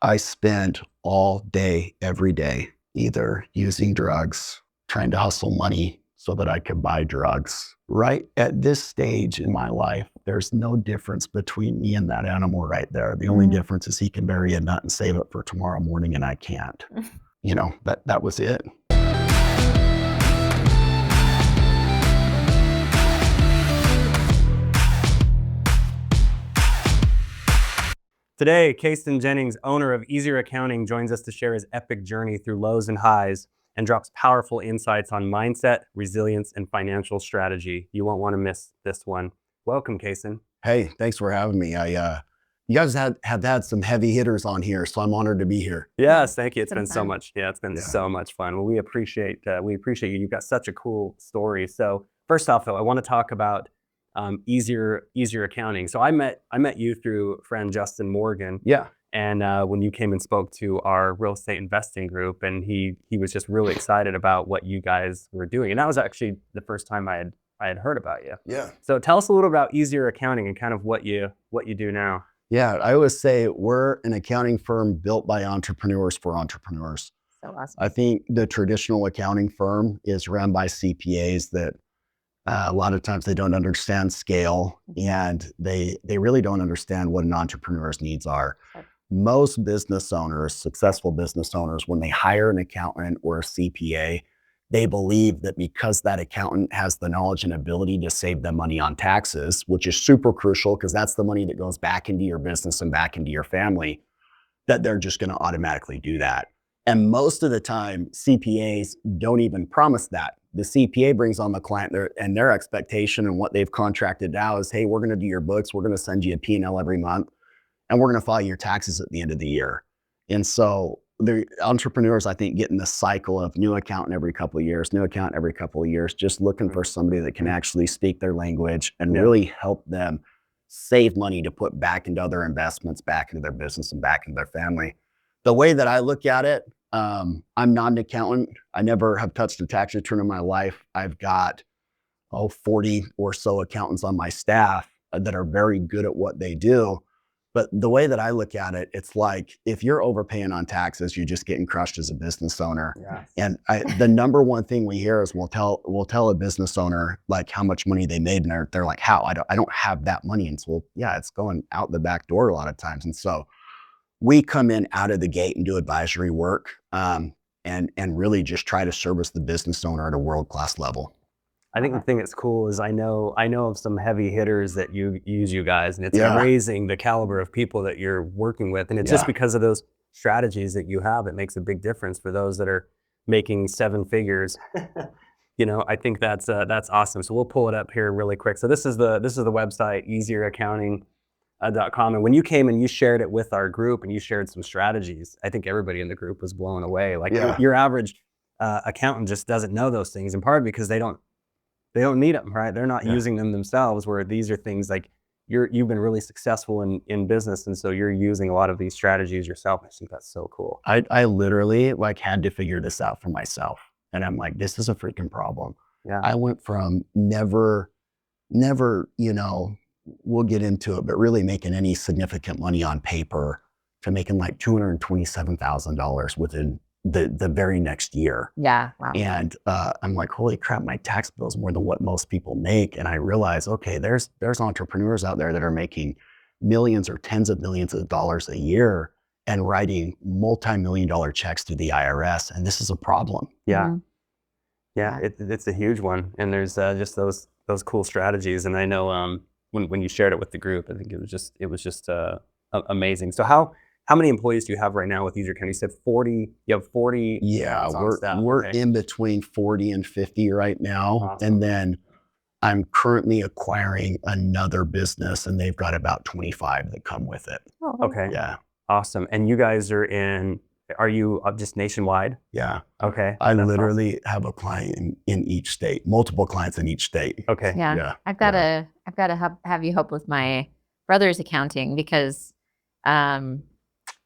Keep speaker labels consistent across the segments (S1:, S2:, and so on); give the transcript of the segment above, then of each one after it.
S1: I spent all day, every day, either using drugs, trying to hustle money so that I could buy drugs. Right at this stage in my life, there's no difference between me and that animal right there. The only difference is he can bury a nut and save it for tomorrow morning and I can't. That was it.
S2: Today, Kason Jennings, owner of Easier Accounting, joins us to share his epic journey through lows and highs and drops powerful insights on mindset, resilience, and financial strategy. You won't want to miss this one. Welcome, Kason.
S1: Hey, thanks for having me. You guys have had some heavy hitters on here, so I'm honored to be here.
S2: Yes, thank you. It's been so much. Yeah, it's been so much fun. Well, we appreciate you. You've got such a cool story. So first off, though, I want to talk about easier accounting. So I met you through friend Justin Morgan.
S1: Yeah.
S2: And when you came and spoke to our real estate investing group, and he was just really excited about what you guys were doing. And that was actually the first time I had heard about you.
S1: Yeah.
S2: So tell us a little about Easier Accounting and kind of what you do now.
S1: Yeah, I always say we're an accounting firm built by entrepreneurs for entrepreneurs.
S3: So awesome.
S1: I think the traditional accounting firm is run by CPAs that a lot of times they don't understand scale, and they really don't understand what an entrepreneur's needs are.
S3: Sure.
S1: Most business owners, successful business owners, when they hire an accountant or a CPA, they believe that because that accountant has the knowledge and ability to save them money on taxes, which is super crucial because that's the money that goes back into your business and back into your family, that they're just going to automatically do that. And most of the time, CPAs don't even promise that. The CPA brings on the client and their expectation and what they've contracted now is, hey, we're going to do your books. We're going to send you a P&L every month, and we're going to file your taxes at the end of the year. And so the entrepreneurs, I think, get in the cycle of new accountant every couple of years, just looking for somebody that can actually speak their language and really help them save money to put back into other investments, back into their business and back into their family. The way that I look at it, I'm not an accountant. I never have touched a tax return in my life. I've got 40 or so accountants on my staff that are very good at what they do. But the way that I look at it, it's like if you're overpaying on taxes, you're just getting crushed as a business owner.
S2: Yes.
S1: And the number one thing we hear is we'll tell a business owner like how much money they made, and they're like, how? I don't have that money. And so, it's going out the back door a lot of times. And so we come in out of the gate and do advisory work and really just try to service the business owner at a world-class level.
S2: I think the thing that's cool is I know of some heavy hitters that use you guys, and it's raising the caliber of people that you're working with. And it's just because of those strategies that you have, it makes a big difference for those that are making 7 figures. I think that's awesome. So we'll pull it up here really quick. So this is the website, easieraccounting.com. And when you came and you shared it with our group and you shared some strategies, I think everybody in the group was blown away. Like your average accountant just doesn't know those things, in part because they don't need them, right? They're not using them themselves, where these are things like you've been really successful in business. And so you're using a lot of these strategies yourself. I think that's so cool.
S1: I literally had to figure this out for myself. And I'm like, this is a freaking problem.
S2: Yeah.
S1: I went from never, we'll get into it, but really making any significant money on paper to making like $227,000 within the very next year.
S3: Yeah. Wow.
S1: And I'm like, holy crap, my tax bill is more than what most people make. And I realized, okay, there's entrepreneurs out there that are making millions or tens of millions of dollars a year and writing multi-million-dollar checks to the IRS. And this is a problem.
S2: Yeah.
S3: Mm-hmm.
S2: Yeah, it's a huge one. And there's just those cool strategies. And I know when you shared it with the group, I think it was just amazing. So how many employees do you have right now with Easier Accounting? You said 40. You have 40.
S1: Yeah, we're in between 40 and 50 right now.
S2: Awesome.
S1: And then I'm currently acquiring another business, and they've got about 25 that come with it.
S3: Oh,
S2: okay.
S1: Yeah.
S2: Awesome. And you guys are you just nationwide?
S1: Yeah.
S2: Okay.
S1: I literally have a client in each state, multiple clients in each state.
S2: Okay.
S3: Yeah. I've got to have you help with my brother's accounting because,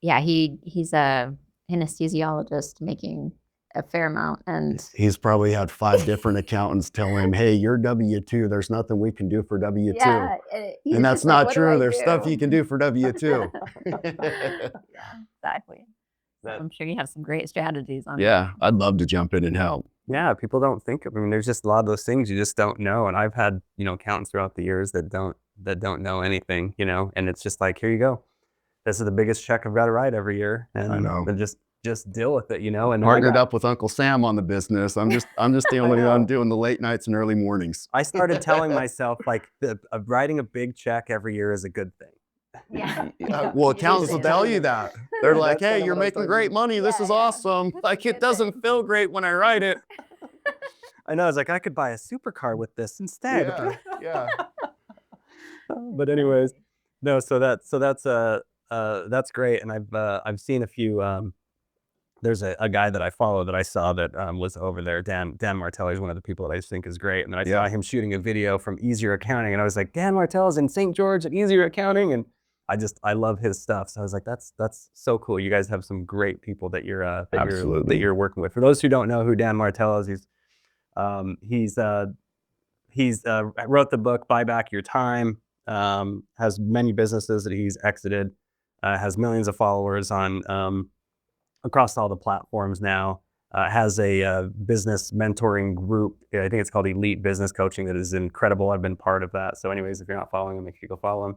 S3: he's a anesthesiologist making a fair amount. And
S1: he's probably had 5 different accountants tell him, hey, you're W-2. There's nothing we can do for W-2.
S3: yeah,
S1: And that's not true. There's stuff you can do for W-2.
S3: Yeah, exactly. So I'm sure you have some great strategies on
S1: Yeah, I'd love to jump in and help.
S2: Yeah, people don't think of. I mean, there's just a lot of those things you just don't know. And I've had, accountants throughout the years that don't know anything, and it's just like, here you go. This is the biggest check I've got to write every year. And
S1: I know.
S2: then just deal with it, and
S1: Partnered up with Uncle Sam on the business. I'm just the only one doing the late nights and early mornings.
S2: I started telling myself like writing a big check every year is a good thing.
S3: Yeah.
S1: Well, accountants will tell you that. They're like, hey, you're making great money. This is awesome. Like, it doesn't feel great when I write it.
S2: I know. I was like, I could buy a supercar with this instead.
S1: Yeah.
S2: But anyways, no. So that's great. And I've seen a few. There's a guy that I follow that I saw that was over there. Dan Martelli is one of the people that I think is great. And then I saw him shooting a video from Easier Accounting, and I was like, Dan Martell's in St. George at Easier Accounting, and I love his stuff. So I was like, that's so cool. You guys have some great people that you're working with. For those who don't know who Dan Martell is, he's wrote the book Buy Back Your Time. Has many businesses that he's exited. Has millions of followers on across all the platforms now. Has a business mentoring group. I think it's called Elite Business Coaching, that is incredible. I've been part of that. So anyways, if you're not following him, make sure you go follow him.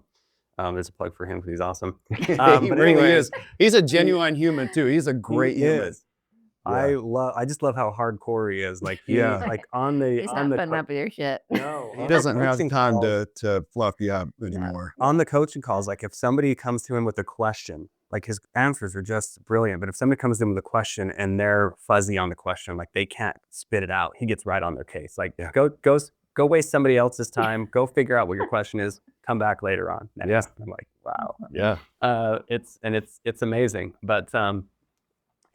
S2: There's a plug for him because he's awesome.
S1: He really is. He's a genuine human too. He's a great human.
S2: Yeah. I just love how hardcore he is. Like like on the
S3: He's not putting up with your shit.
S2: No,
S1: he doesn't have time to fluff you up anymore.
S2: On the coaching calls, like if somebody comes to him with a question, like his answers are just brilliant. But if somebody comes to him with a question and they're fuzzy on the question, like they can't spit it out, he gets right on their case. Like go waste somebody else's time. Go figure out what your question is. Come back later on. And I'm like, wow.
S1: Yeah.
S2: It's amazing. But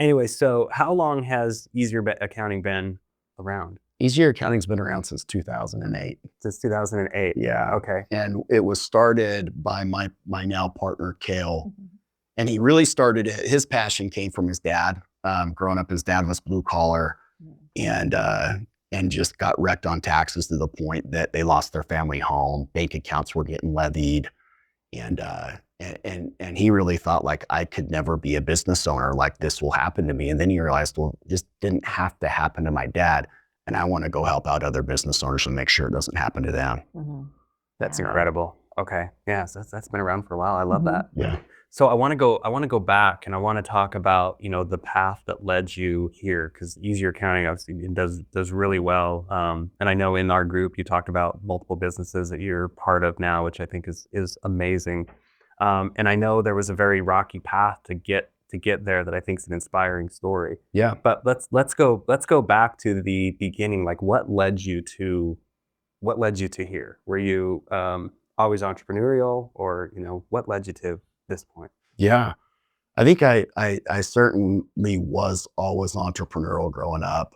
S2: anyway, so how long has Easier Accounting been around?
S1: Easier Accounting's been around since 2008.
S2: Since 2008.
S1: Yeah.
S2: Okay.
S1: And it was started by my now partner, Kale. And he really started it. His passion came from his dad. Growing up, his dad was blue collar and just got wrecked on taxes to the point that they lost their family home. Bank accounts were getting levied. And he really thought, like, I could never be a business owner, like this will happen to me. And then he realized, well, this didn't have to happen to my dad. And I want to go help out other business owners and make sure it doesn't happen to them.
S2: That's incredible. Okay. Yeah. So that's been around for a while. I love that.
S1: Yeah.
S2: So I want to go back and I want to talk about, the path that led you here, because Easier Accounting obviously does really well. And I know in our group, you talked about multiple businesses that you're part of now, which I think is amazing. And I know there was a very rocky path to get there that I think is an inspiring story.
S1: Yeah.
S2: But let's go back to the beginning. Like what led you to here? Were you always entrepreneurial, or what led you to this point?
S1: Yeah, I think I certainly was always entrepreneurial growing up.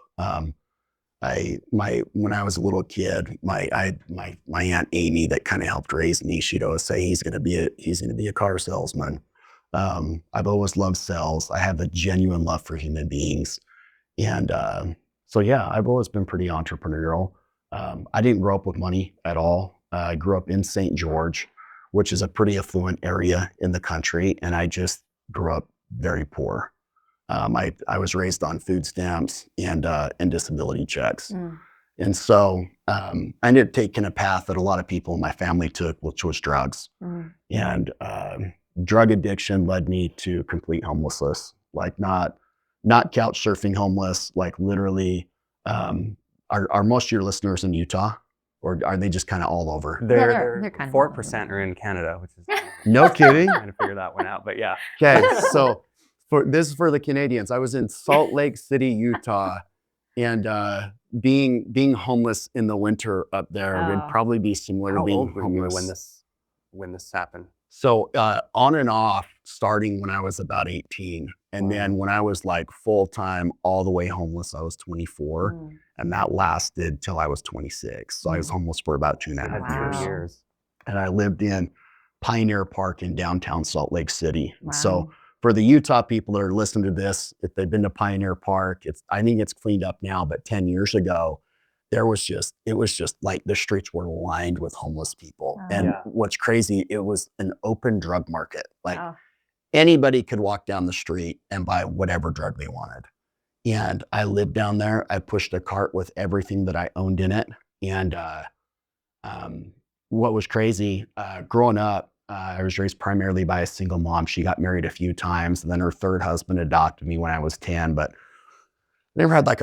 S1: When I was a little kid, my Aunt Amy that kind of helped raise me, she'd always say he's gonna be a car salesman. I've always loved sales. I have a genuine love for human beings, and so yeah, I've always been pretty entrepreneurial. I didn't grow up with money at all. I grew up in St. George, which is a pretty affluent area in the country, and I just grew up very poor. I was raised on food stamps and disability checks. And so I ended up taking a path that a lot of people in my family took, which was drugs. And drug addiction led me to complete homelessness, like not couch surfing homeless, like literally. Are most of your listeners in Utah? Or are they just kind of all over?
S2: They're
S3: kind of
S2: 4% are in Canada, which is
S1: no kidding.
S2: Trying to figure that one out, but yeah.
S1: Okay, so this is for the Canadians. I was in Salt Lake City, Utah, and being homeless in the winter up there would probably be similar to being homeless
S2: when this happened.
S1: So on and off, starting when I was about 18. And then when I was like full-time all the way homeless, I was 24. And that lasted till I was 26. So I was homeless for about 2.5 years. And I lived in Pioneer Park in downtown Salt Lake City. So for the Utah people that are listening to this, if they've been to Pioneer Park, I think it's cleaned up now, but 10 years ago, it was just like the streets were lined with homeless people. And what's crazy, it was an open drug market. Like anybody could walk down the street and buy whatever drug they wanted. And I lived down there. I pushed a cart with everything that I owned in it. And what was crazy, growing up, I was raised primarily by a single mom. She got married a few times, and then her third husband adopted me when I was 10, but I never had like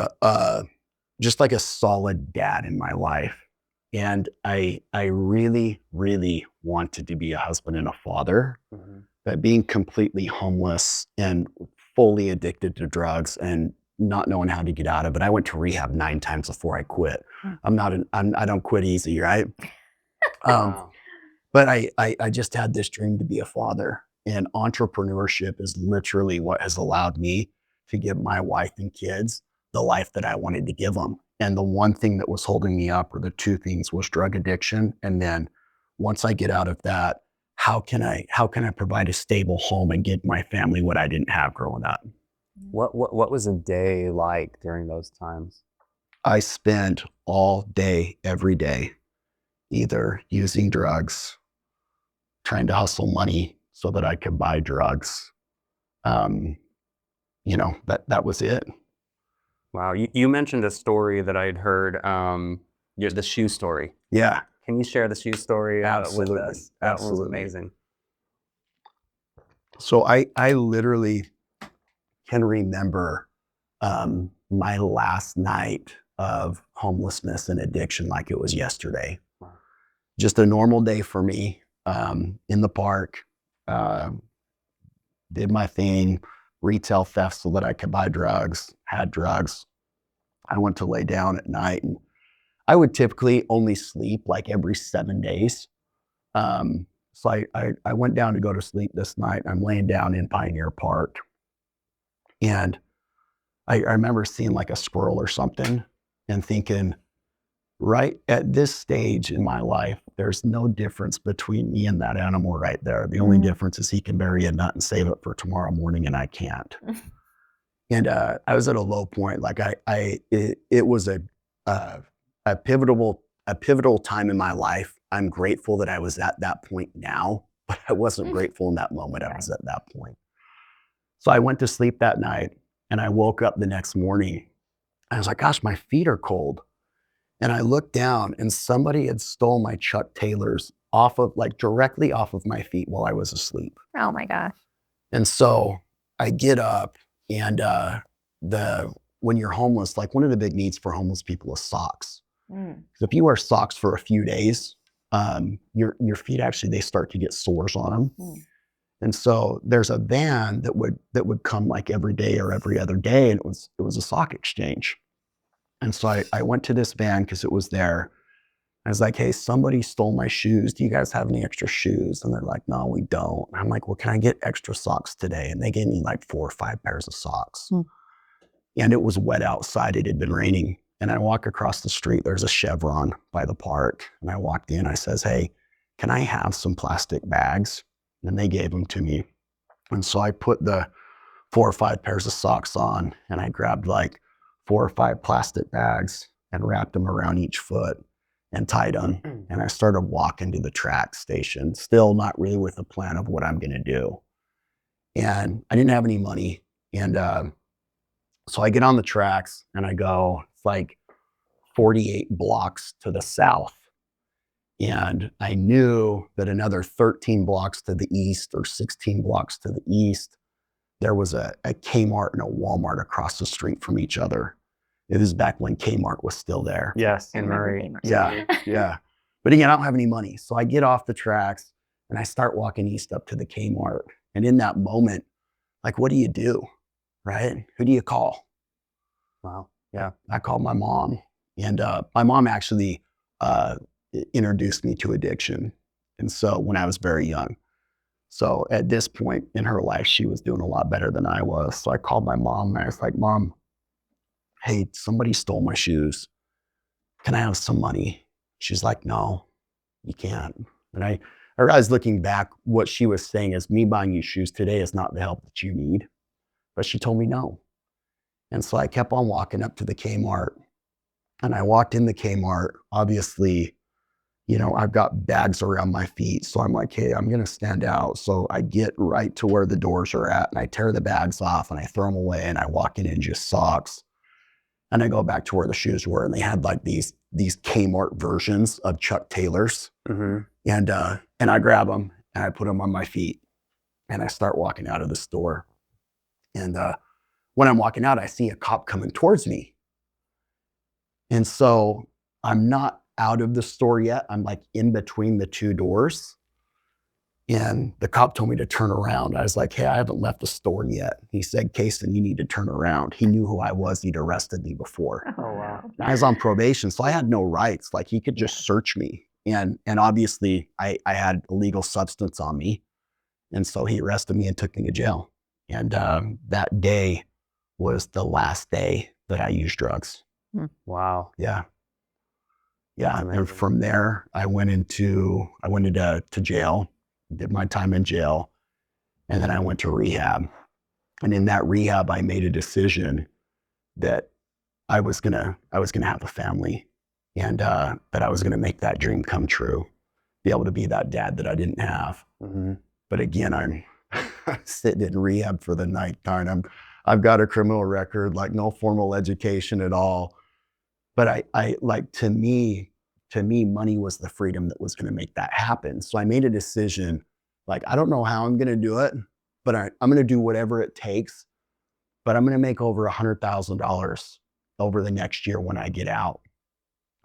S1: just like a solid dad in my life. And I really, really wanted to be a husband and a father, but being completely homeless and fully addicted to drugs and not knowing how to get out of it. I went to rehab 9 times before I quit. I don't quit easy, right? But I just had this dream to be a father, and entrepreneurship is literally what has allowed me to give my wife and kids the life that I wanted to give them. And the one thing that was holding me up, or the two things, was drug addiction. And then once I get out of that, how can I provide a stable home and give my family what I didn't have growing up?
S2: What was a day like during those times?
S1: I spent all day, every day, either using drugs, trying to hustle money so that I could buy drugs. That was it.
S2: Wow. You mentioned a story that I'd heard, the shoe story.
S1: Yeah.
S2: Can you share the shoe story with
S1: Absolutely.
S2: us? That was
S1: Absolutely.
S2: amazing.
S1: So I literally can remember my last night of homelessness and addiction like it was yesterday.
S2: Wow.
S1: Just a normal day for me, in the park, did my thing, retail theft so that I could buy drugs, had drugs. I went to lay down at night, and I would typically only sleep like every 7 days. So I went down to go to sleep this night. I'm laying down in Pioneer Park, and I remember seeing like a squirrel or something and thinking, right at this stage in my life, there's no difference between me and that animal right there. The only difference is he can bury a nut and save it for tomorrow morning, and I can't. And I was at a low point. Like it was a pivotal time in my life. I'm grateful that I was at that point now, but I wasn't grateful in that moment. I was at that point. So I went to sleep that night, and I woke up the next morning. I was like, gosh, my feet are cold. And I looked down, and somebody had stole my Chuck Taylors directly off of my feet while I was asleep.
S3: Oh my gosh.
S1: And so I get up, and when you're homeless, like one of the big needs for homeless people is socks. Because if you wear socks for a few days, your feet actually, they start to get sores on them. And so there's a van that would come like every day or every other day, and it was a sock exchange. And so I went to this van because it was there. I was like, hey, somebody stole my shoes. Do you guys have any extra shoes? And they're like, no, we don't. I'm like, well, can I get extra socks today? And they gave me like 4 or 5 pairs of socks. And it was wet outside. It had been raining. And I walk across the street. There's a Chevron by the park. And I walked in. I says, hey, can I have some plastic bags? And they gave them to me. And so I put the 4 or 5 pairs of socks on, and I grabbed like 4 or 5 plastic bags and wrapped them around each foot and tied them. And I started walking to the track station, still not really with a plan of what I'm going to do. And I didn't have any money. And so I get on the tracks, and I go, it's like 48 blocks to the south. And I knew that another 13 blocks to the east, or 16 blocks to the east, there was a Kmart and a Walmart across the street from each other. It was back when Kmart was still there.
S2: Yes,
S3: I
S2: in
S3: remember
S2: Murray.
S3: Kmart.
S1: Yeah. But again, I don't have any money. So I get off the tracks, and I start walking east up to the Kmart. And in that moment, like, what do you do, right? Who do you call?
S2: Wow. Yeah.
S1: I called my mom. And my mom actually introduced me to addiction. And so when I was very young. So at this point in her life, she was doing a lot better than I was. So I called my mom, and I was like, Mom, hey, somebody stole my shoes. Can I have some money? She's like, no, you can't. And I I realized looking back, what she was saying is me buying you shoes today is not the help that you need. But she told me no. And so I kept on walking up to the Kmart, and I walked in the Kmart. Obviously, I've got bags around my feet. So I'm like, hey, I'm going to stand out. So I get right to where the doors are at, and I tear the bags off and I throw them away, and I walk in just socks. And I go back to where the shoes were, and they had like these Kmart versions of Chuck Taylors.
S2: Mm-hmm.
S1: And I grab them and I put them on my feet, and I start walking out of the store. And when I'm walking out, I see a cop coming towards me. And so I'm not out of the store yet. I'm like in between the two doors. And the cop told me to turn around. I was like, hey, I haven't left the store yet. He said, Kason, you need to turn around. He knew who I was. He'd arrested me before.
S3: Oh, wow.
S1: I was on probation, so I had no rights. Like, he could just search me. And obviously, I had illegal substance on me. And so he arrested me and took me to jail. And that day was the last day that I used drugs.
S2: Wow.
S1: Yeah. Yeah. And from there, I went into jail, did my time in jail, and then I went to rehab. And in that rehab, I made a decision that I was gonna have a family, and that I was gonna make that dream come true, be able to be that dad that I didn't have.
S2: Mm-hmm.
S1: But again, I'm sitting in rehab for the ninth time. I've got a criminal record, like no formal education at all. But I like, to me, money was the freedom that was going to make that happen. So I made a decision, like, I don't know how I'm going to do it, but I'm going to do whatever it takes. But I'm going to make over $100,000 over the next year when I get out.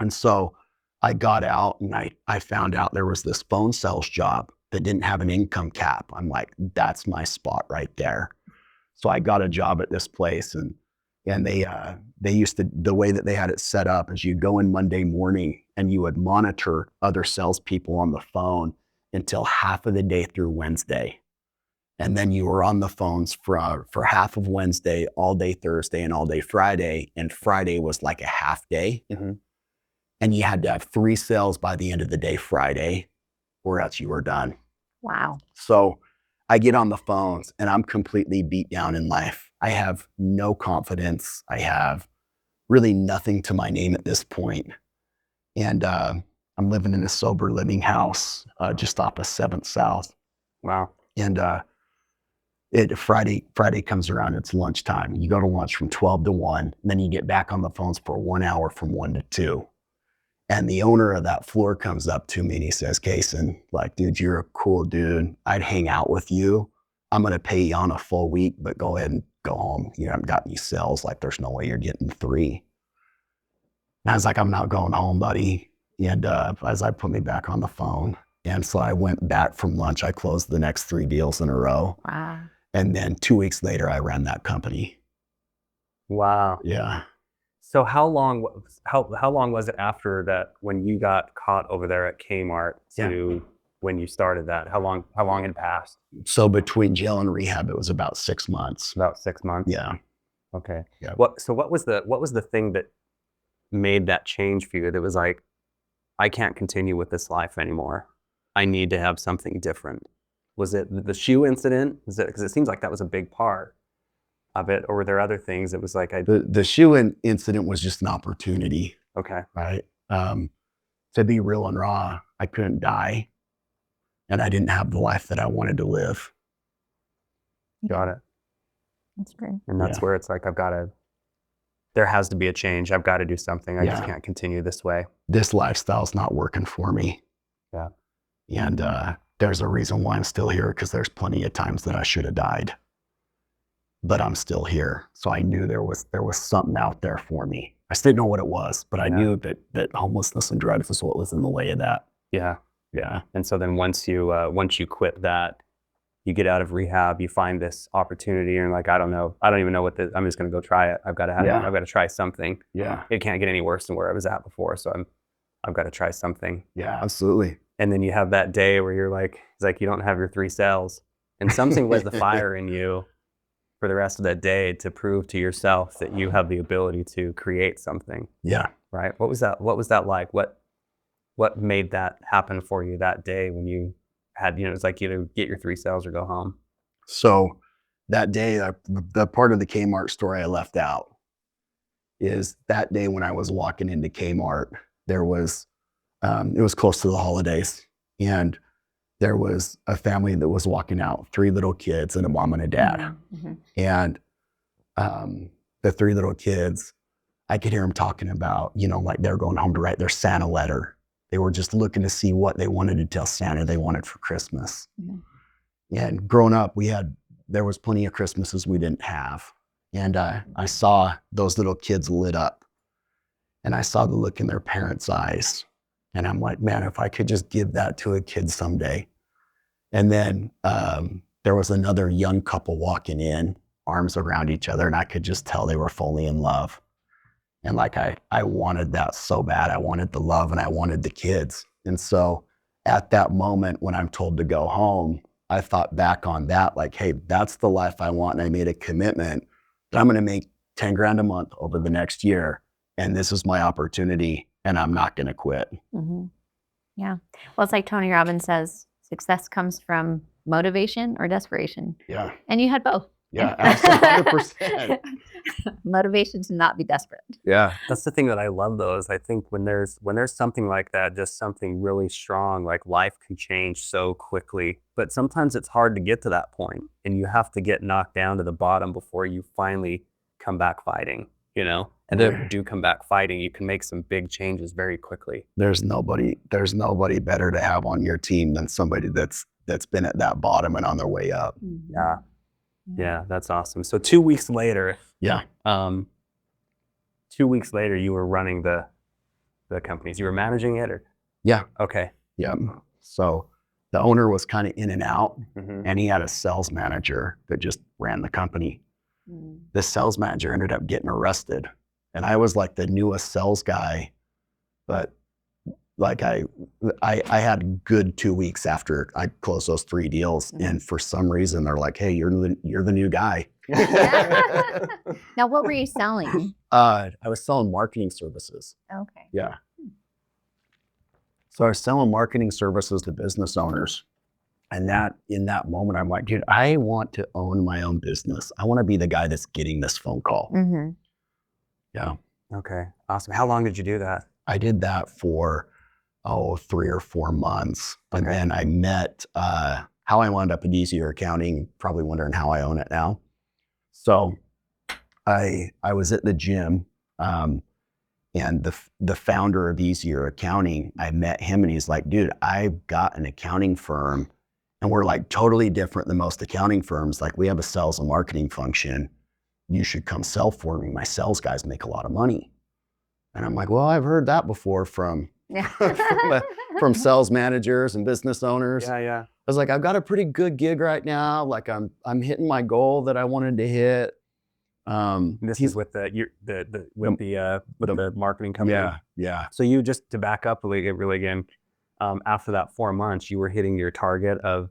S1: And so I got out, and I found out there was this phone sales job that didn't have an income cap. I'm like, that's my spot right there. So I got a job at this place, and they used to, the way that they had it set up is you go in Monday morning and you would monitor other salespeople on the phone until half of the day through Wednesday. And then you were on the phones for half of Wednesday, all day Thursday, and all day Friday. And Friday was like a half day.
S2: Mm-hmm.
S1: And you had to have 3 sales by the end of the day Friday, or else you were done.
S3: Wow.
S1: So I get on the phones and I'm completely beat down in life. I have no confidence. I have really nothing to my name at this point. And I'm living in a sober living house just off of 7th South.
S2: Wow.
S1: And Friday comes around, it's lunchtime. You go to lunch from 12 to 1, and then you get back on the phones for 1 hour from 1 to 2. And the owner of that floor comes up to me and he says, Kason, like, dude, you're a cool dude. I'd hang out with you. I'm going to pay you on a full week, but go ahead and go home. You haven't got any sales. Like, there's no way you're getting 3. And I was like, I'm not going home, buddy. And as I put me back on the phone. And so I went back from lunch. I closed the next 3 deals in a row.
S3: Wow.
S1: And then 2 weeks later, I ran that company.
S2: Wow.
S1: Yeah.
S2: So how long was it after that, when you got caught over there at Kmart, to when you started that? How long had passed?
S1: So between jail and rehab, it was about 6 months.
S2: About 6 months.
S1: Yeah.
S2: Okay.
S1: Yeah.
S2: What was the thing that made that change for you? That was like, I can't continue with this life anymore. I need to have something different. Was it the shoe incident? Was it, because it seems like that was a big part of it, or were there other things? It was like
S1: the shoe incident was just an opportunity.
S2: Okay.
S1: Right. To be real and raw, I couldn't die, and I didn't have the life that I wanted to live.
S2: Got it.
S3: That's great.
S2: And that's where it's like, there has to be a change. I've got to do something. I just can't continue this way.
S1: This lifestyle's not working for me.
S2: Yeah.
S1: And there's a reason why I'm still here, because there's plenty of times that I should have died, but I'm still here. So I knew there was something out there for me. I still didn't know what it was, but I knew that homelessness and drugs was what was in the way of that.
S2: Yeah.
S1: Yeah.
S2: And so then once you quit that, you get out of rehab, you find this opportunity, and you're like, I don't even know what this, I'm just going to go try it. I've got to try something.
S1: Yeah.
S2: It can't get any worse than where I was at before. So I've got to try something.
S1: Yeah, absolutely.
S2: And then you have that day where you're like, it's like you don't have your 3 sales, and something lit the fire in you for the rest of that day to prove to yourself that you have the ability to create something.
S1: Yeah.
S2: Right. What was that like? What made that happen for you that day when you had, it's like either get your 3 sales or go home.
S1: So that day, the part of the Kmart story I left out is that day when I was walking into Kmart, there was, it was close to the holidays, and there was a family that was walking out, 3 little kids and a mom and a dad. And the 3 little kids, I could hear them talking about, like they're going home to write their Santa letter. They were just looking to see what they wanted to tell Santa they wanted for Christmas. And growing up, there was plenty of Christmases we didn't have. And I saw those little kids lit up, and I saw the look in their parents' eyes. And I'm like, man, if I could just give that to a kid someday. And then there was another young couple walking in, arms around each other, and I could just tell they were fully in love. And like, I wanted that so bad. I wanted the love and I wanted the kids. And so at that moment when I'm told to go home, I thought back on that, like, hey, that's the life I want. And I made a commitment that I'm going to make 10 grand a month over the next year. And this is my opportunity, and I'm not going to quit.
S3: Yeah. Well, it's like Tony Robbins says, success comes from motivation or desperation.
S1: Yeah.
S3: And you had both.
S1: Yeah, absolutely. 100%.
S3: Motivation to not be desperate.
S1: Yeah.
S2: That's the thing that I love, though, is I think when there's something like that, just something really strong, like life can change so quickly. But sometimes it's hard to get to that point, and you have to get knocked down to the bottom before you finally come back fighting, And then if you do come back fighting, you can make some big changes very quickly.
S1: There's nobody better to have on your team than somebody that's been at that bottom and on their way up.
S2: Yeah, that's awesome. So 2 weeks later, 2 weeks later, you were running the companies. You were managing it, or?
S1: Yeah.
S2: Okay.
S1: Yeah. So the owner was kind of in and out, and he had a sales manager that just ran the company. The sales manager ended up getting arrested, and I was like the newest sales guy, but like I had a good 2 weeks after I closed those 3 deals, and for some reason they're like, "Hey, you're the new guy."
S3: Now, what were you selling?
S1: I was selling marketing services.
S3: Okay.
S1: Yeah. So I was selling marketing services to business owners, and in that moment, I'm like, dude, I want to own my own business. I want to be the guy that's getting this phone call. Yeah.
S2: Okay. Awesome. How long did you do that?
S1: I did that for 3 or 4 months. And then I met, how I wound up at Easier Accounting, probably wondering how I own it now. So I was at the gym, and the founder of Easier Accounting, I met him, and he's like, dude, I've got an accounting firm, and we're like totally different than most accounting firms. Like, we have a sales and marketing function. You should come sell for me. My sales guys make a lot of money. And I'm like, well, I've heard that before from sales managers and business owners.
S2: Yeah.
S1: I was like, I've got a pretty good gig right now. Like, I'm hitting my goal that I wanted to hit.
S2: This is with the marketing company.
S1: Yeah.
S2: So you, just to back up really again, after that 4 months, you were hitting your target of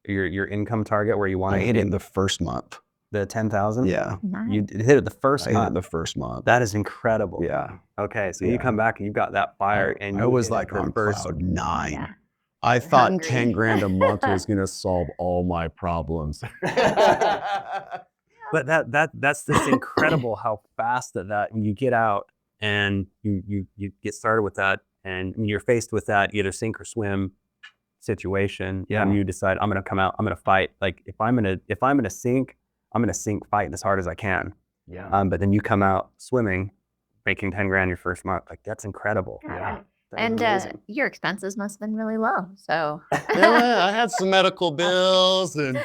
S2: your income target where you want to
S1: hit it in the first month.
S2: The 10,000?
S1: Yeah.
S3: Nice.
S2: You hit it the first month.
S1: I hit it the first month.
S2: That is incredible.
S1: Yeah.
S2: Okay, so you come back and you've got that fire, and
S1: I was like on cloud 9.
S3: Yeah.
S1: I thought
S3: Hungry.
S1: 10 grand a month was going to solve all my problems.
S2: But that's just incredible how fast that you get out and you get started with that, and you're faced with that either sink or swim situation.
S1: Yeah.
S2: And you decide, I'm going to come out, I'm going to fight. Like, if I'm going to sink, I'm going to sink fighting as hard as I can.
S1: Yeah.
S2: But then you come out swimming, making 10 grand your first month. Like, that's incredible.
S1: Yeah.
S3: And your expenses must have been really low. So
S1: Yeah, I had some medical bills, and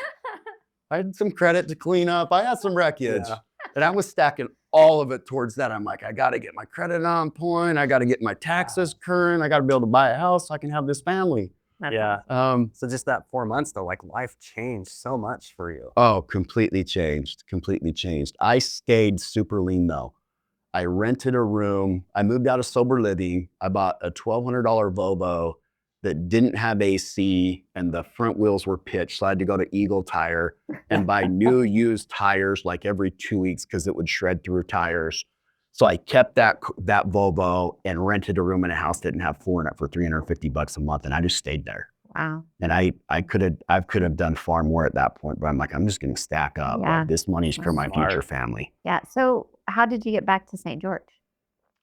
S1: I had some credit to clean up. I had some wreckage, and I was stacking all of it towards that. I'm like, I got to get my credit on point. I got to get my taxes current. I got to be able to buy a house so I can have this family.
S2: Yeah. So just that 4 months though, like, life changed so much for you.
S1: Oh, completely changed. I stayed super lean though. I rented a room. I moved out of sober living. I bought a $1,200 Volvo that didn't have AC, and the front wheels were pitched. So I had to go to Eagle Tire and buy new used tires like every 2 weeks because it would shred through tires. So I kept that Volvo and rented a room in a house that didn't have floor in it for $350 a month, and I just stayed there.
S3: Wow.
S1: And I could have done far more at that point, but I'm like, I'm just going to stack up.
S3: Yeah.
S1: Like, this money's for my future family.
S3: Yeah. So how did you get back to St. George?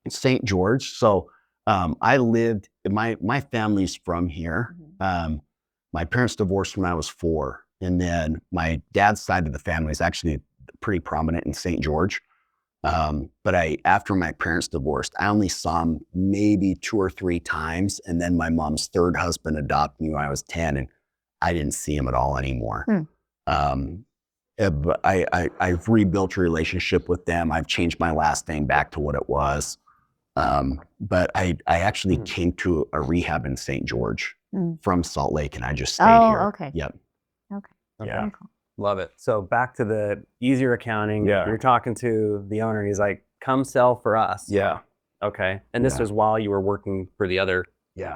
S1: St. George. So I lived, my family's from here. My parents divorced when I was 4. And then my dad's side of the family is actually pretty prominent in St. George. But after my parents divorced, I only saw him maybe 2 or 3 times. And then my mom's 3rd husband adopted me when I was 10, and I didn't see him at all anymore. But I've rebuilt a relationship with them. I've changed my last name back to what it was. But I actually came to a rehab in St. George from Salt Lake, and I just stayed here.
S3: Okay.
S1: Yep.
S3: Okay.
S2: Yeah. Cool. Love it. So back to the easier accounting. Yeah. You're talking to the owner, and he's like, come sell for us.
S1: Yeah.
S2: Okay. And this was while you were working for the other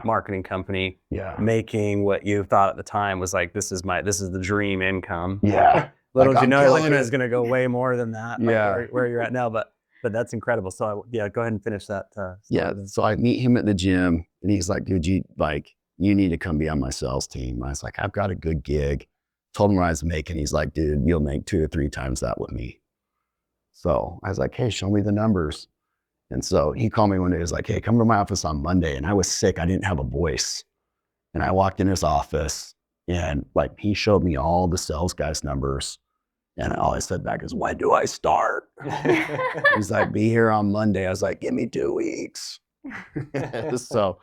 S2: marketing company, making what you thought at the time was like, this is the dream income.
S1: Yeah.
S2: Little did you know, it was going to go way more more than that. Where you're at now, but that's incredible. So go ahead and finish that.
S1: So I meet him at the gym, and he's like, dude, you need to come be on my sales team. I was like, I've got a good gig. Told him what I was making. He's like, dude, you'll make 2 or 3 times that with me. So I was like, hey, show me the numbers. And so he called me one day. He was like, hey, come to my office on Monday. And I was sick. I didn't have a voice. And I walked in his office, and he showed me all the sales guys' numbers. And all I said back is, when do I start? He's like, be here on Monday. I was like, give me 2 weeks. So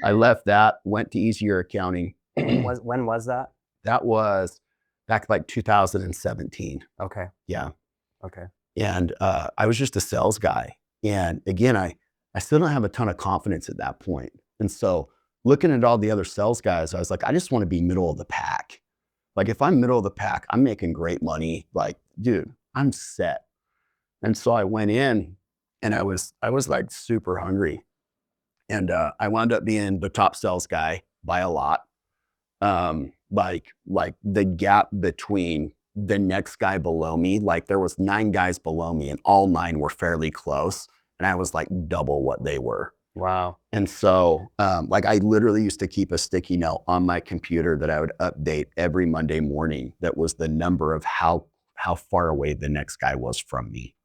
S1: I left that, went to easier accounting.
S2: When was that?
S1: That was back 2017.
S2: Okay.
S1: Yeah.
S2: Okay.
S1: And I was just a sales guy. And again, I still don't have a ton of confidence at that point. And so looking at all the other sales guys, I was like, I just want to be middle of the pack. Like, if I'm middle of the pack, I'm making great money. Like, dude, I'm set. And so I went in, and I was like super hungry. And I wound up being the top sales guy by a lot. Like the gap between the next guy below me, there was 9 guys below me, and all 9 were fairly close. And I was like double what they were.
S2: Wow.
S1: And so, I literally used to keep a sticky note on my computer that I would update every Monday morning. That was the number of how far away the next guy was from me.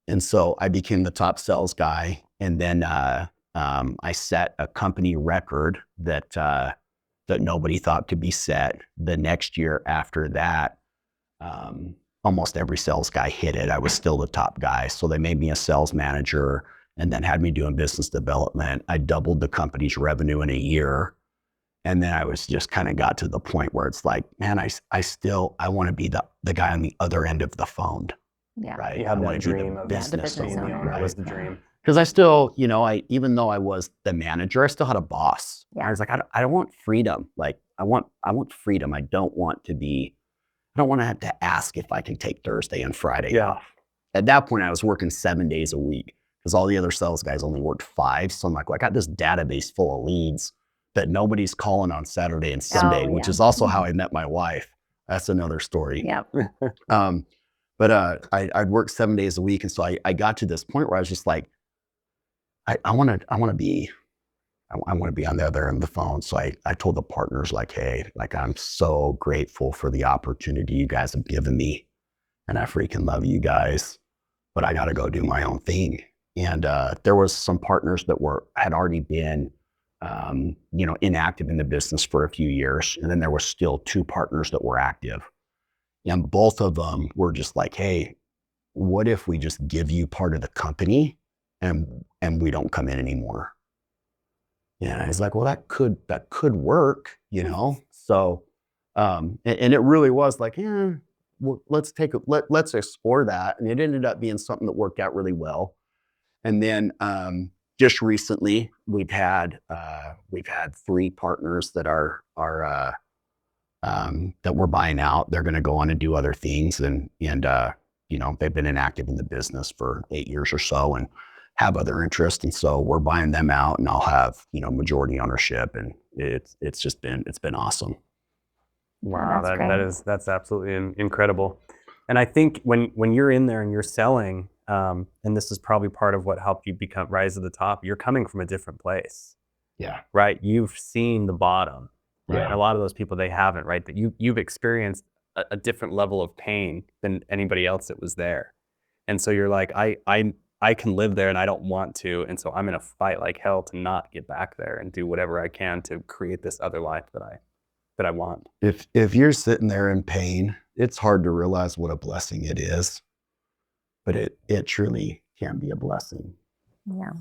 S1: And so I became the top sales guy. And then I set a company record that nobody thought could be set. The next year after that, almost every sales guy hit it. I was still the top guy. So they made me a sales manager, and then had me doing business development. I doubled the company's revenue in a year. And then I was just kind of got to the point where it's like, man, I want to be the guy on the other end of the phone.
S3: Yeah.
S2: Right. You have that dream of
S3: business owner.
S2: That was the dream.
S1: Because I still, even though I was the manager, I still had a boss.
S3: Yeah.
S1: I was like, I don't want freedom. I want freedom. I don't want to have to ask if I can take Thursday and Friday off. At that point, I was working 7 days a week, because all the other sales guys only worked 5. So I'm like, well, I got this database full of leads that nobody's calling on Saturday and Sunday, which is also how I met my wife. That's another story.
S3: Yep.
S1: But I'd work 7 days a week. And so I got to this point where I was just like, I want to be on the other end of the phone. So I told the partners, hey, I'm so grateful for the opportunity you guys have given me. And I freaking love you guys, but I got to go do my own thing. And there was some partners that had already been, inactive in the business for a few years. And then there were still 2 partners that were active. And both of them were just like, hey, what if we just give you part of the company and we don't come in anymore? Yeah, I was like, well, that could work, So, and it really was like, well, let's explore that. And it ended up being something that worked out really well. And then just recently, we've had 3 partners that are that we're buying out. They're going to go on and do other things, and they've been inactive in the business for 8 years or so, and have other interests. And so we're buying them out, and I'll have majority ownership, and it's been awesome.
S2: Wow, that's absolutely incredible. And I think when you're in there and you're selling, and this is probably part of what helped you rise to the top, you're coming from a different place.
S1: Yeah.
S2: Right. You've seen the bottom. Right? And a lot of those people, they haven't, right? That you've experienced a different level of pain than anybody else that was there. And so you're like, I can live there and I don't want to. And so I'm going to fight like hell to not get back there and do whatever I can to create this other life that I want.
S1: If you're sitting there in pain, it's hard to realize what a blessing it is, but it truly can be a blessing.
S3: Yeah.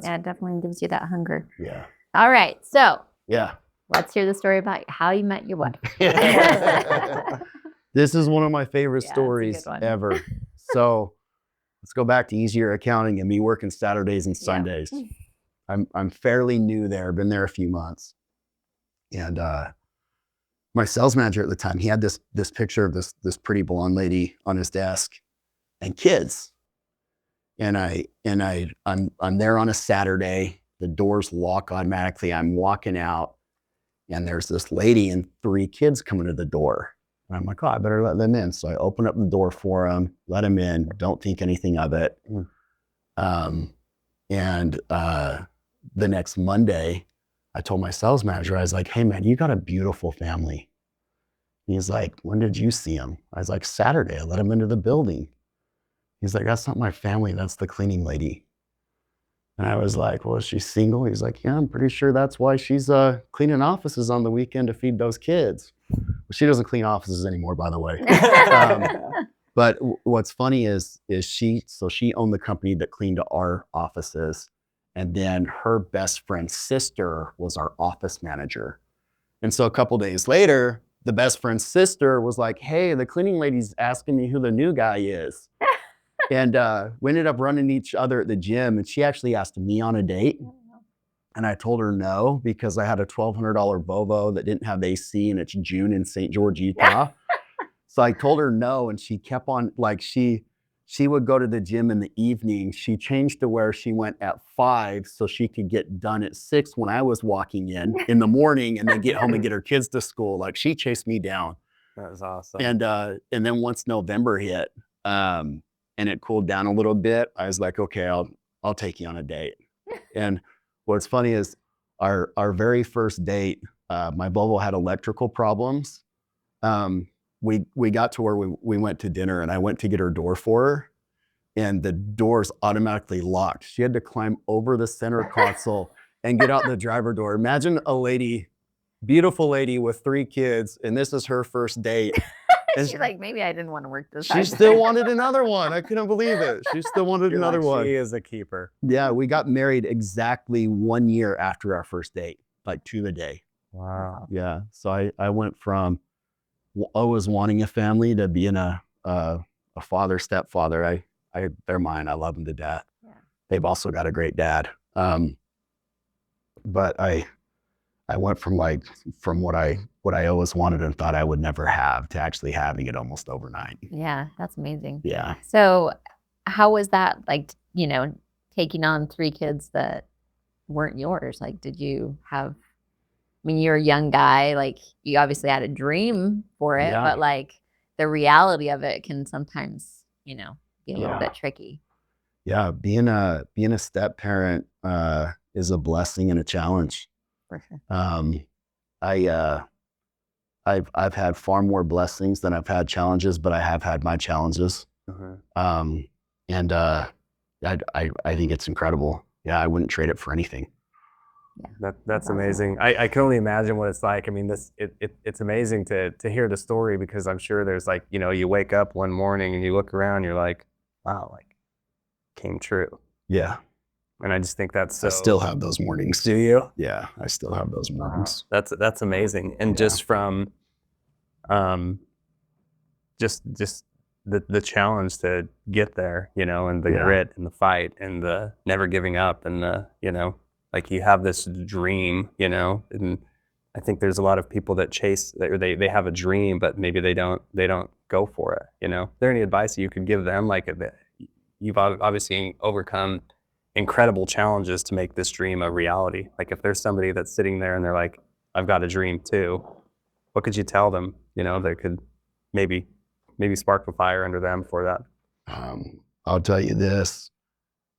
S3: Yeah, it definitely gives you that hunger.
S1: Yeah.
S3: All right. So
S1: Yeah.
S3: let's hear the story about how you met your wife.
S1: This is one of my favorite
S3: Yeah, it's a
S1: stories
S3: good one.
S1: ever. So let's go back to easier accounting and me working Saturdays and Sundays. I'm fairly new there, been there a few months. And my sales manager at the time, he had this picture of this pretty blonde lady on his desk and kids. And I'm there on a Saturday. The doors lock automatically. I'm walking out and there's this lady and 3 kids coming to the door. And I'm like, oh, I better let them in. So I open up the door for them, let them in, don't think anything of it. And the next Monday, I told my sales manager, I was like, hey man, you got a beautiful family. And he's like, when did you see them? I was like, Saturday, I let them into the building. He's like, that's not my family, that's the cleaning lady. And I was like, well, is she single? He's like, yeah, I'm pretty sure that's why she's cleaning offices on the weekend to feed those kids. Well, she doesn't clean offices anymore, by the way. But what's funny is she owned the company that cleaned our offices. And then her best friend's sister was our office manager. And so a couple days later, the best friend's sister was like, hey, the cleaning lady's asking me who the new guy is. And we ended up running each other at the gym. And she actually asked me on a date. And I told her no, because I had a $1,200 Volvo that didn't have AC and it's June in St. George, Utah. So I told her no, and she kept on, like she would go to the gym in the evening. She changed to where she went at 5 so she could get done at 6 when I was walking in the morning and then get home and get her kids to school. Like she chased me down.
S2: That was awesome.
S1: And then once November hit and it cooled down a little bit, I was like, okay, I'll take you on a date. And what's funny is our very first date, my Volvo had electrical problems. We got to where we went to dinner and I went to get her door for her and the doors automatically locked. She had to climb over the center console and get out the driver door. Imagine a lady, beautiful lady with 3 kids, and this is her first date.
S3: She's like, maybe I didn't want to work this
S1: She
S3: hard.
S1: still wanted another one. I couldn't believe it. She still wanted
S2: You're
S1: another
S2: like,
S1: one.
S2: She is a keeper.
S1: Yeah, we got married exactly 1 year after our first date, like to the day.
S2: Wow.
S1: Yeah, so I went from always wanting a family to being a father, stepfather. They're mine. I love them to death. Yeah. They've also got a great dad. But I went from what I always wanted and thought I would never have to actually having it almost overnight.
S3: Yeah, that's amazing.
S1: Yeah.
S3: So how was that, like, taking on 3 kids that weren't yours? Like, did you have, I mean, you're a young guy, like you obviously had a dream for it, but like the reality of it can sometimes, be a little bit tricky. Yeah.
S1: Being a step parent is a blessing and a challenge.
S3: For sure.
S1: I've had far more blessings than I've had challenges, but I have had my challenges. And I think it's incredible. Yeah, I wouldn't trade it for anything.
S2: Yeah. That's amazing. I can only imagine what it's like. I mean, it's amazing to hear the story, because I'm sure there's like, you wake up one morning and you look around, you're like, wow, like came true.
S1: Yeah.
S2: And I just think that's so...
S1: I still have those mornings.
S2: Do you?
S1: Yeah, I still have those mornings.
S2: Wow. That's amazing. And just from just the challenge to get there, and the grit and the fight and the never giving up and the, like you have this dream, and I think there's a lot of people that chase, they have a dream, but maybe they don't go for it. Is there any advice you could give them? Like, you've obviously overcome incredible challenges to make this dream a reality. Like, if there's somebody that's sitting there and they're like, I've got a dream too, what could you tell them, that could maybe spark the fire under them for that?
S1: I'll tell you this,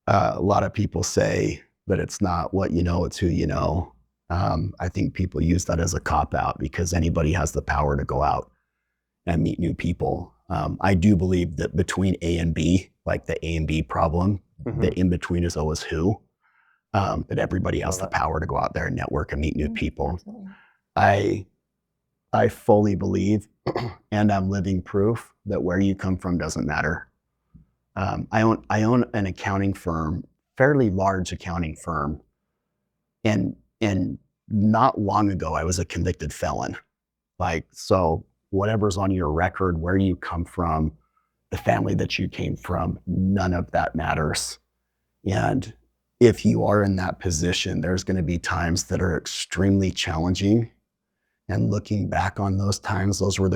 S1: a lot of people say that it's not what you know, it's who you know. I think people use that as a cop-out because anybody has the power to go out and meet new people. I do believe that between A and B, like the A and B problem, the in-between is always who. That everybody has the power to go out there and network and meet new people. Absolutely. I fully believe, and I'm living proof, that where you come from doesn't matter. I own an accounting firm, fairly large accounting firm, and not long ago I was a convicted felon. So whatever's on your record, where you come from, the family that you came from, none of that matters. And if you are in that position, there's going to be times that are extremely challenging. And looking back on those times, those were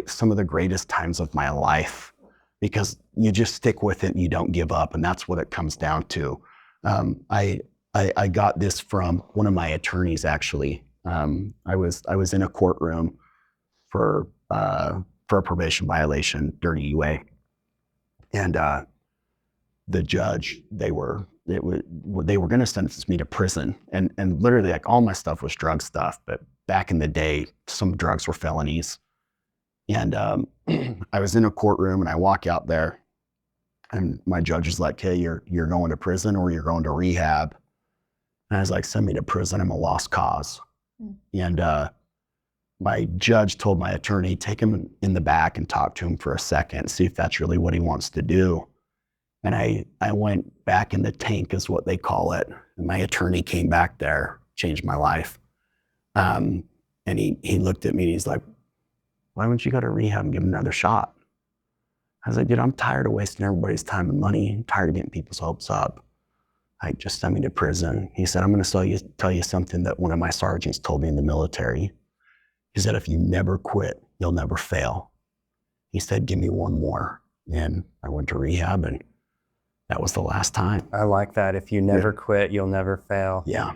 S1: some of the greatest times of my life, because you just stick with it and you don't give up. And that's what it comes down to. I got this from one of my attorneys, actually. I was in a courtroom for a probation violation, dirty UA. And the judge, they were going to sentence me to prison. And literally, like, all my stuff was drug stuff. But back in the day, some drugs were felonies. And I was in a courtroom and I walk out there and my judge is like, hey, you're going to prison or you're going to rehab. And I was like, send me to prison. I'm a lost cause. And my judge told my attorney, take him in the back and talk to him for a second, see if that's really what he wants to do. And I went back in the tank, is what they call it. And my attorney came back there, changed my life. And he looked at me and he's like, why don't you go to rehab and give him another shot? I was like, dude, I'm tired of wasting everybody's time and money. I'm tired of getting people's hopes up. Like, just send me to prison. He said, I'm going to tell you something that one of my sergeants told me in the military. He said, if you never quit, you'll never fail. He said, give me one more. And I went to rehab and that was the last time.
S2: I like that. If you never quit, you'll never fail.
S1: Yeah.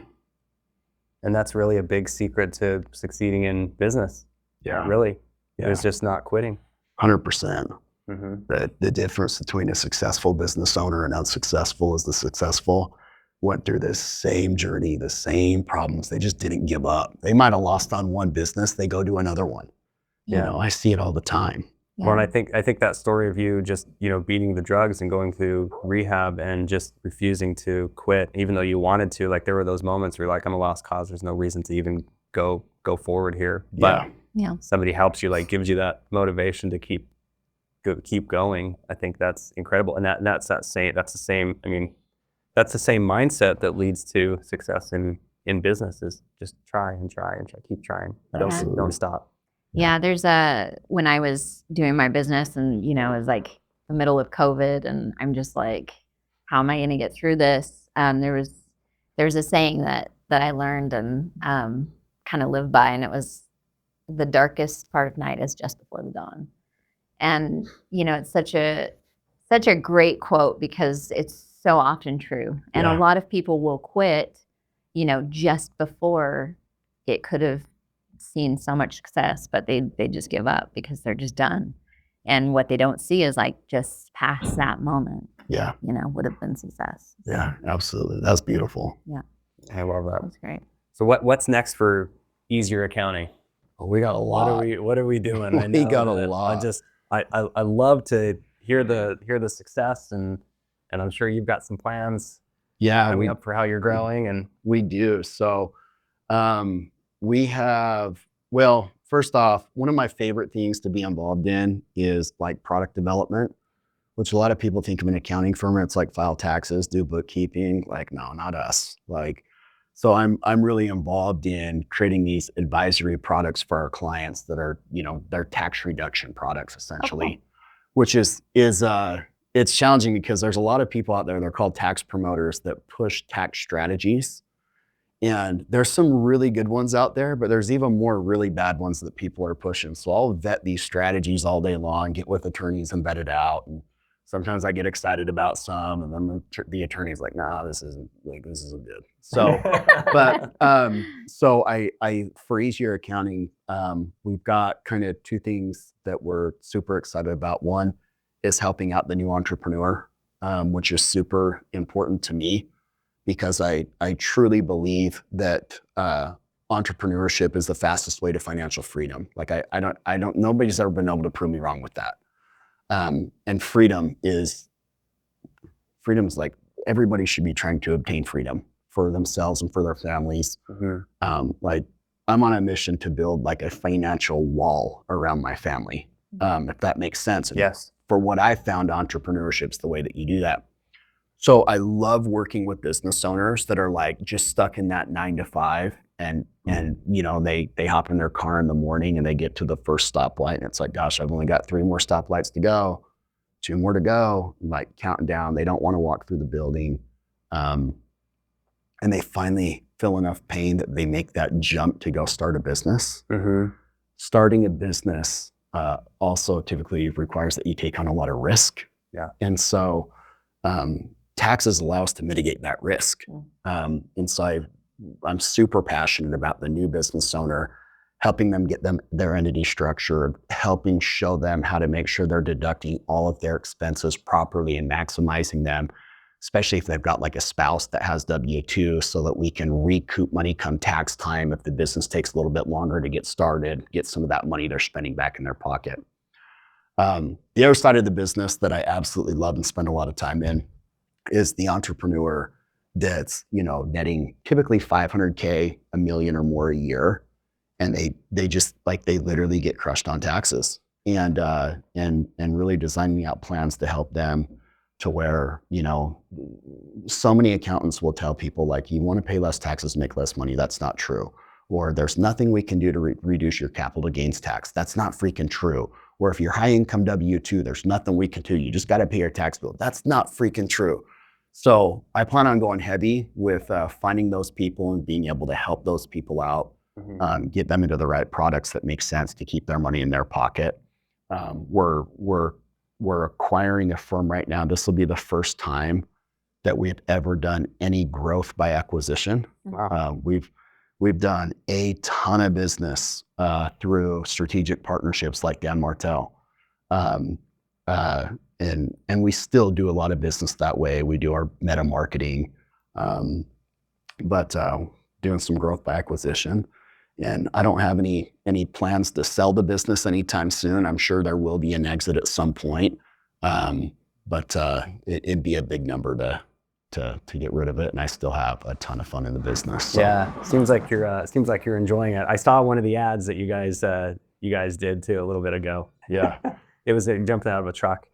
S2: And that's really a big secret to succeeding in business.
S1: Yeah.
S2: Really.
S1: Yeah.
S2: It's just not quitting.
S1: 100%. The difference between a successful business owner and unsuccessful is the successful went through this same journey, the same problems. They just didn't give up. They might have lost on one business. They go to another one. You know, I see it all the time.
S2: Yeah. Well, and I think that story of you just, beating the drugs and going through rehab and just refusing to quit, even though you wanted to, like, there were those moments where you're like, I'm a lost cause. There's no reason to even go forward here. But somebody helps you, like, gives you that motivation to keep going. I think that's incredible. And that's the same mindset that leads to success in business, is just try and try and try, keep trying. Don't stop.
S3: Yeah, when I was doing my business and, it was like the middle of COVID and I'm just like, how am I going to get through this? There was a saying that I learned and kind of lived by, and it was, the darkest part of night is just before the dawn. And, it's such a great quote because it's so often true. And a lot of people will quit, just before it could have seen so much success, but they just give up because they're just done. And what they don't see is, like, just past that moment.
S1: Yeah.
S3: Would have been success.
S1: Yeah, absolutely. That's beautiful.
S3: Yeah.
S2: I love that.
S3: That's great.
S2: So what's next for Easier Accounting?
S1: Oh, we got a lot.
S2: What are we doing?
S1: We got a lot.
S2: I love to hear the success, and I'm sure you've got some plans.
S1: Yeah,
S2: coming up for how you're growing, and
S1: we do. So, we have. Well, first off, one of my favorite things to be involved in is, like, product development, which a lot of people think of an accounting firm. It's like file taxes, do bookkeeping. Like, no, not us. Like, so I'm really involved in creating these advisory products for our clients that are, they're tax reduction products essentially, which is it's challenging because there's a lot of people out there, they're called tax promoters, that push tax strategies. And there's some really good ones out there, but there's even more really bad ones that people are pushing. So I'll vet these strategies all day long, get with attorneys and vet it out. And sometimes I get excited about some, and then the attorney's like, nah, this isn't good. So, but, so I for Easier Accounting, we've got kind of two things that we're super excited about. One is helping out the new entrepreneur, which is super important to me because I truly believe that entrepreneurship is the fastest way to financial freedom. Like nobody's ever been able to prove me wrong with that. And freedom is like everybody should be trying to obtain freedom for themselves and for their families. Like I'm on a mission to build like a financial wall around my family, if that makes sense. And
S2: yes.
S1: For what I found, entrepreneurship's the way that you do that. So I love working with business owners that are like just stuck in that 9 to 5 and you know, they hop in their car in the morning and they get to the first stoplight and it's like, gosh, I've only got 3 more stoplights to go, 2 more to go, like counting down. They don't want to walk through the building. And they finally feel enough pain that they make that jump to go start a business. Starting a business also typically requires that you take on a lot of risk.
S2: Yeah.
S1: And so taxes allow us to mitigate that risk. And so I'm super passionate about the new business owner, helping them get their entity structured, helping show them how to make sure they're deducting all of their expenses properly and maximizing them, especially if they've got like a spouse that has W-2, so that we can recoup money come tax time if the business takes a little bit longer to get started, get some of that money they're spending back in their pocket. The other side of the business that I absolutely love and spend a lot of time in is the entrepreneur that's, you know, netting typically 500K, $1 million or more a year. And they just like, they literally get crushed on taxes and really designing out plans to help them to where, you know, so many accountants will tell people like, you want to pay less taxes, make less money. That's not true. Or there's nothing we can do to reduce your capital gains tax. That's not freaking true. Or if you're high income W-2, there's nothing we can do. You just got to pay your tax bill. That's not freaking true. So I plan on going heavy with finding those people and being able to help those people out, get them into the right products that make sense to keep their money in their pocket. We're acquiring a firm right now. This will be the first time that we've ever done any growth by acquisition.
S2: Wow.
S1: We've done a ton of business through strategic partnerships like Dan Martell. And we still do a lot of business that way. We do our meta marketing, but doing some growth by acquisition. And I don't have any plans to sell the business anytime soon. I'm sure there will be an exit at some point, but it'd be a big number to get rid of it. And I still have a ton of fun in the business. So.
S2: Yeah, seems like you're enjoying it. I saw one of the ads that you guys did too a little bit ago.
S1: Yeah,
S2: it was jumping out of a truck,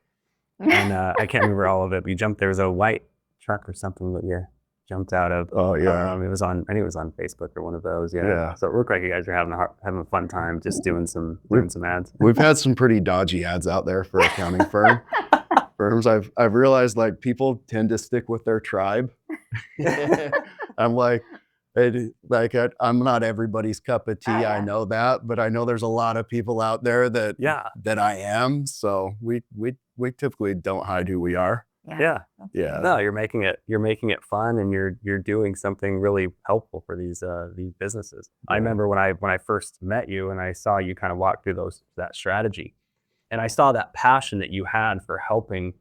S2: and I can't remember all of it. But there was a white truck or something that you jumped out of.
S1: Oh yeah,
S2: I think it was on Facebook or one of those. Yeah.
S1: Yeah.
S2: So it looked like you guys are having a fun time just doing some ads.
S1: We've had some pretty dodgy ads out there for accounting firms. I've realized like people tend to stick with their tribe. I'm like, I'm not everybody's cup of tea. I know that, but I know there's a lot of people out there that I am. So we typically don't hide who we are.
S2: Yeah.
S1: No,
S2: you're making it fun, and you're doing something really helpful for these businesses. I remember when I first met you and I saw you kind of walk through that strategy, and I saw that passion that you had for helping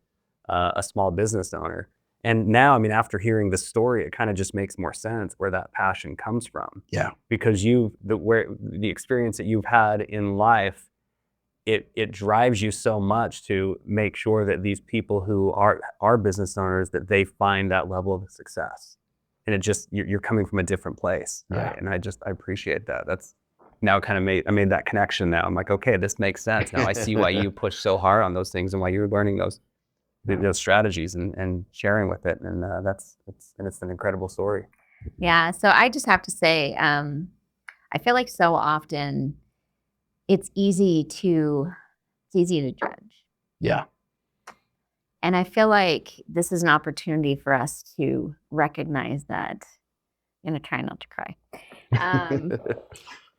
S2: a small business owner. And now, I mean, after hearing the story, it kind of just makes more sense where that passion comes from.
S1: Yeah.
S2: Because the experience that you've had in life, it drives you so much to make sure that these people who are business owners, that they find that level of success. And it just, you're coming from a different place.
S1: Yeah.
S2: Right? And I appreciate that. That's now kind of I made that connection now. I'm like, okay, this makes sense. Now I see why you push so hard on those things and why you're learning those strategies and sharing with it. And it's an incredible story.
S3: Yeah. So I just have to say, I feel like so often it's easy to judge.
S1: Yeah.
S3: And I feel like this is an opportunity for us to recognize that. I'm going to try not to cry.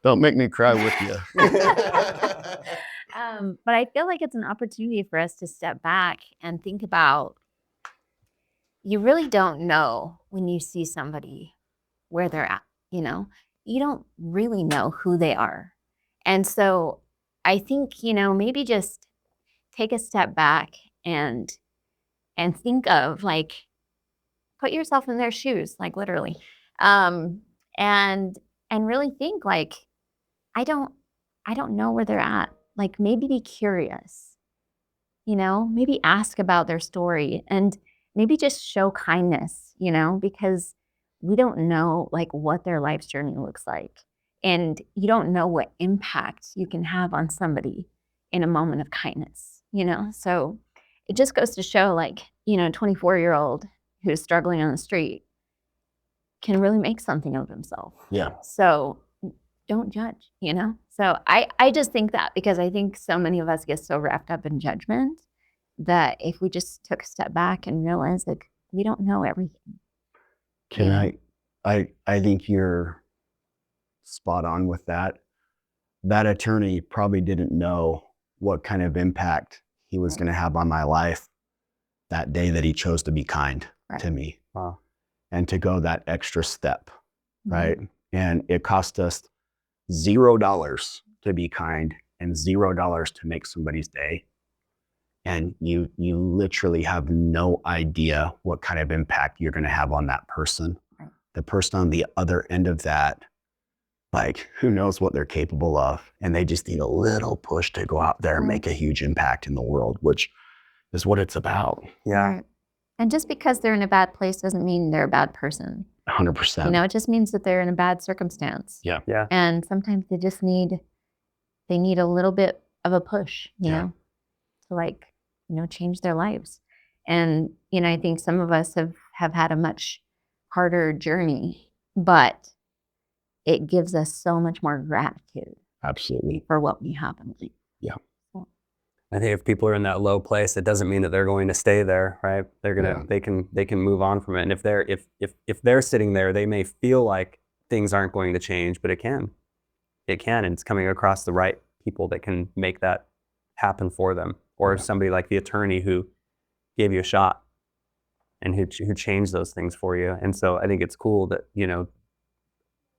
S1: Don't make me cry with you.
S3: But I feel like it's an opportunity for us to step back and think about, you really don't know when you see somebody where they're at, you don't really know who they are. And so I think, maybe just take a step back and think of like, put yourself in their shoes, like literally. And really think like, I don't know where they're at. Like maybe be curious, maybe ask about their story and maybe just show kindness, because we don't know like what their life's journey looks like. And you don't know what impact you can have on somebody in a moment of kindness, So it just goes to show like, a 24-year-old who's struggling on the street can really make something of himself.
S1: Yeah.
S3: So don't judge, So I just think that because I think so many of us get so wrapped up in judgment that if we just took a step back and realized that we don't know everything.
S1: I think you're spot on with that. That attorney probably didn't know what kind of impact he was going to have on my life that day that he chose to be kind to me.
S2: Wow.
S1: And to go that extra step, right? And it cost us $0 to be kind and $0 to make somebody's day. And you literally have no idea what kind of impact you're going to have on that person.
S3: Right.
S1: The person on the other end of that, like, who knows what they're capable of. And they just need a little push to go out there and make a huge impact in the world, which is what it's about.
S2: Yeah.
S3: Right. And just because they're in a bad place doesn't mean they're a bad person.
S1: 100%.
S3: It just means that they're in a bad circumstance.
S1: Yeah.
S2: Yeah.
S3: And sometimes they just need a little bit of a push, to like, change their lives. And, I think some of us have had a much harder journey, but it gives us so much more gratitude.
S1: Absolutely.
S3: For what we have in life.
S1: Yeah.
S2: I think if people are in that low place, it doesn't mean that they're going to stay there, right? They're gonna they can move on from it. And if they're sitting there, they may feel like things aren't going to change, but it can. It can, and it's coming across the right people that can make that happen for them. Or somebody like the attorney who gave you a shot and who changed those things for you. And so I think it's cool that,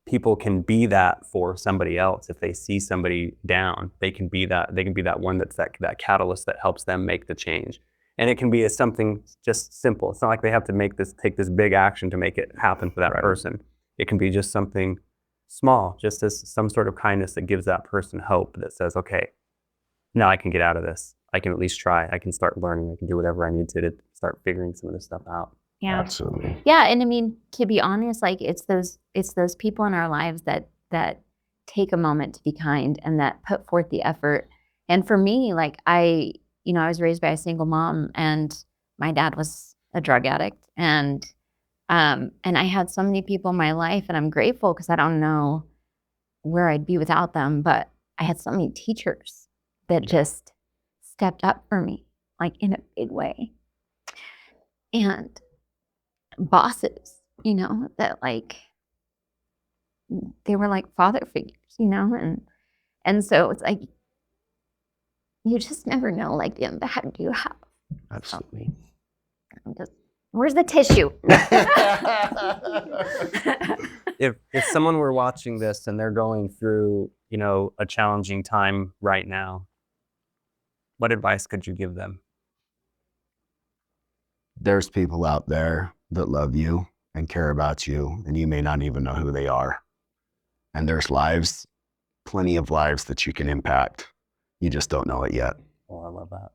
S2: people can be that for somebody else. If they see somebody down, they can be that one that's that catalyst that helps them make the change. And it can be something just simple. It's not like they have to take this big action to make it happen for that person. It can be just something small, just as some sort of kindness that gives that person hope, that says, okay, now I can get out of this. I can at least try. I can start learning. I can do whatever I need to start figuring some of this stuff out.
S3: Yeah.
S1: Absolutely.
S3: Yeah. And I mean, to be honest, like it's those people in our lives that take a moment to be kind and that put forth the effort. And for me, like I was raised by a single mom and my dad was a drug addict. And I had so many people in my life, and I'm grateful because I don't know where I'd be without them. But I had so many teachers that just stepped up for me, like in a big way. And bosses, that like, they were like father figures, and so it's like, you just never know like the impact you have.
S1: Absolutely.
S3: Where's the tissue?
S2: If someone were watching this and they're going through, a challenging time right now, what advice could you give them?
S1: There's people out there that love you and care about you, and you may not even know who they are. And there's lives, plenty of lives that you can impact. You just don't know it yet.
S2: Oh, I love that.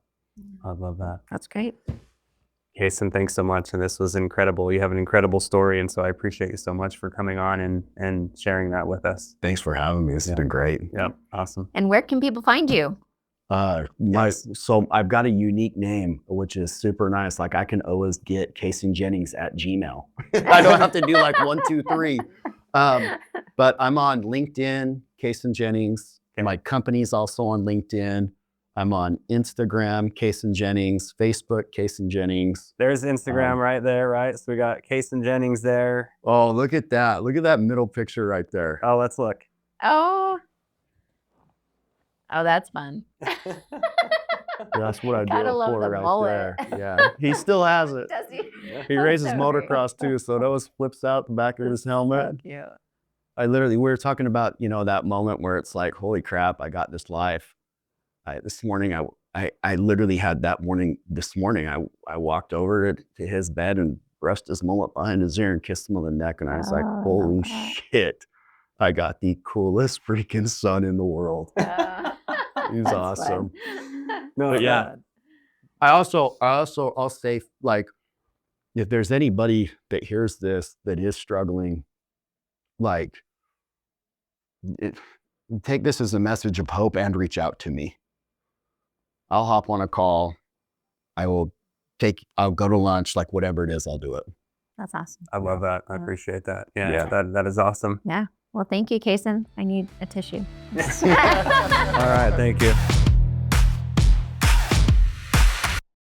S2: I love that.
S3: That's great.
S2: Kason, thanks so much. And this was incredible. You have an incredible story. And so I appreciate you so much for coming on and sharing that with us.
S1: Thanks for having me. This has been great.
S2: Yep. Awesome.
S3: And where can people find you?
S1: So I've got a unique name, which is super nice. Like I can always get Kason Jennings at Gmail. I don't have to do like 1, 2, 3. But I'm on LinkedIn, Kason Jennings.
S2: Okay.
S1: My company's also on LinkedIn. I'm on Instagram, Kason Jennings, Facebook, Kason Jennings.
S2: There's Instagram right there, right? So we got Kason Jennings there.
S1: Oh, look at that. Look at that middle picture right there.
S2: Oh, let's look.
S3: Oh, that's fun.
S1: That's what I do
S3: Gotta
S1: it
S3: love
S1: for
S3: the
S1: right
S3: mullet.
S1: there. Yeah, he still has it.
S3: Does he?
S1: He races
S3: So
S1: motocross too, so it always flips out the back of his helmet.
S3: cute.
S1: We were talking about, that moment where it's like, holy crap, I got this life. This morning, I literally had that morning, this morning, I walked over to his bed and brushed his mullet behind his ear and kissed him on the neck. And I was like,
S3: Oh, I
S1: holy
S3: love that.
S1: shit, I got the coolest freaking son in the world. He's
S3: That's
S1: awesome.
S3: fun.
S2: No,
S1: But yeah, I'll say, like, if there's anybody that hears this that is struggling, like, take this as a message of hope and reach out to me. I'll hop on a call. I'll go to lunch, like whatever it is, I'll do it.
S3: That's awesome.
S2: I love that. I
S3: Yeah.
S2: appreciate that. Yeah,
S1: Yeah.
S2: that is awesome.
S3: Yeah. Well, thank you, Kason. I need a tissue.
S2: All right, thank you.